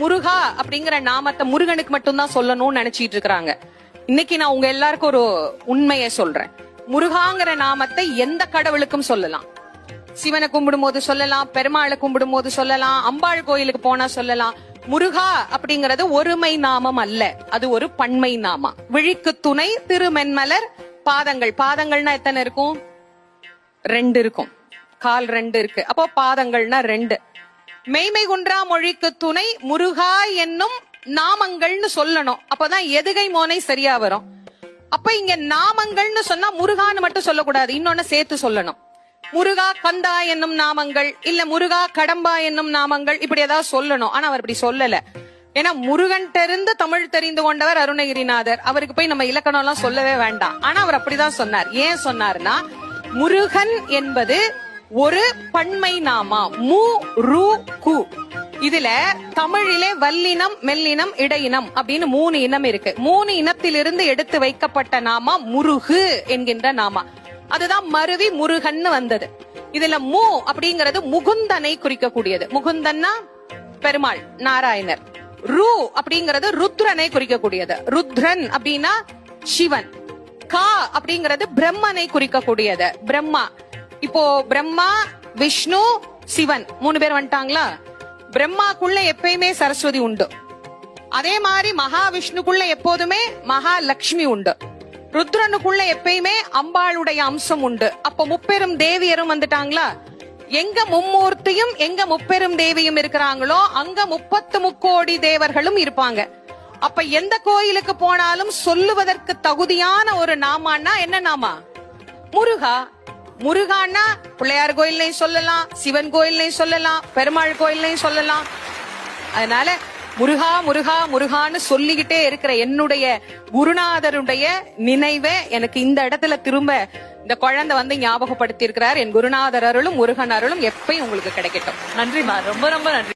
முருகா அப்படிங்கிற நாமத்தை முருகனுக்கு மட்டும்தான் சொல்லணும்னு நினைச்சிட்டு இருக்காங்க. இன்னைக்கு நான் உங்க எல்லாருக்கும் ஒரு உண்மையை சொல்றேன். முருகாங்கிற நாமத்தை எந்த கடவுளுக்கும் சொல்லலாம். சிவனை கும்பிடும் போது சொல்லலாம், பெருமாளை கும்பிடும் போது சொல்லலாம், அம்பாள் கோயிலுக்கு போனா சொல்லலாம். முருகா அப்படிங்கறது ஒருமை நாமம் அல்ல, அது ஒரு பன்மை நாமம். விழிக்கு துணை திருமென்மலர் பாதங்கள். பாதங்கள்னா எத்தனை இருக்கும்? 2 இருக்கும். கால் 2 இருக்கு. அப்போ பாதங்கள்னா 2. மெய்மை குன்றா மொழிக்கு துணை முருகா என்னும் நாமங்கள்னு சொல்லணும். அப்பதான் எதுகை மோனை சரியா வரும். அப்ப இங்க நாமங்கள்னு சொன்னா முருகான்னு மட்டும் சொல்லக்கூடாது, இன்னொன்னு சேர்த்து சொல்லணும். முருகா கந்தா என்னும் நாமங்கள், இல்ல முருகா கடம்பா என்னும் நாமங்கள், இப்படி ஏதாவது சொல்லணும். ஆனா அவர் இப்படி சொல்லல. ஏன்னா முருகன் தெரிந்து தமிழ் தெரிந்து கொண்டவர் அருணகிரிநாதர். அவருக்கு போய் நம்ம இலக்கணம் எல்லாம் சொல்லவே வேண்டாம். ஆனா அவர் அப்படிதான் சொன்னார். ஏன் சொன்னார்னா, முருகன் என்பது ஒரு பன்மை நாமா. மு ரு கு. இதுல தமிழிலே வல்லினம், மெல்லினம், இடையினம் அப்படின்னு 3 இனம் இருக்கு. 3 இனத்திலிருந்து எடுத்து வைக்கப்பட்ட நாமா முருகு என்கின்ற நாமா. அதுதான் மருவி முருகன் வந்தது. இதுல மு அப்படிங்கிறது முகுந்தனை குறிக்கக்கூடியது. முகுந்தன்னா பெருமாள் நாராயணர். ரு அப்படிங்கிறது ருத்ரனை குறிக்கக்கூடியது. ருத்ரன் அப்படின்னா சிவன். கா அப்படிங்கிறது பிரம்மனை குறிக்கக்கூடியது. பிரம்மா. இப்போ பிரம்மா, விஷ்ணு, சிவன் 3 பேர் வந்துட்டாங்களா? பிரம்மாக்குள்ள எப்பயுமே சரஸ்வதி உண்டு. அதே மாதிரி மகாவிஷ்ணுக்குள்ள எப்போதுமே மகாலட்சுமி உண்டு. ருத்ரனுக்குள்ள எப்பயுமே அம்பாளுடைய அம்சம் உண்டு. அப்ப முப்பெரும் தேவியரும் வந்துட்டாங்களா? எங்க மும்மூர்த்தியும் எங்க முப்பெரும் தேவியும் இருக்கிறாங்களோ அங்க 30 முக்கோடி தேவர்களும் இருப்பாங்க. அப்ப எந்த கோயிலுக்கு போனாலும் சொல்லுவதற்கு தகுதியான ஒரு நாமான்னா என்ன நாமா? முருகா. முருகான்னா பிள்ளையார் கோயில்லையும் சொல்லலாம், சிவன் கோயில்லையும் சொல்லலாம், பெருமாள் கோயில்லையும் சொல்லலாம். அதனால முருகா முருகா முருகான்னு சொல்லிக்கிட்டே இருக்கிற என்னுடைய குருநாதருடைய நினைவை எனக்கு இந்த இடத்துல திரும்ப இந்த குழந்தை வந்து ஞாபகப்படுத்தி இருக்கிறார். என் குருநாதர் அருளும் முருகன் அருளும் எப்பயும் உங்களுக்கு கிடைக்கட்டும். நன்றிமா, ரொம்ப ரொம்ப நன்றி.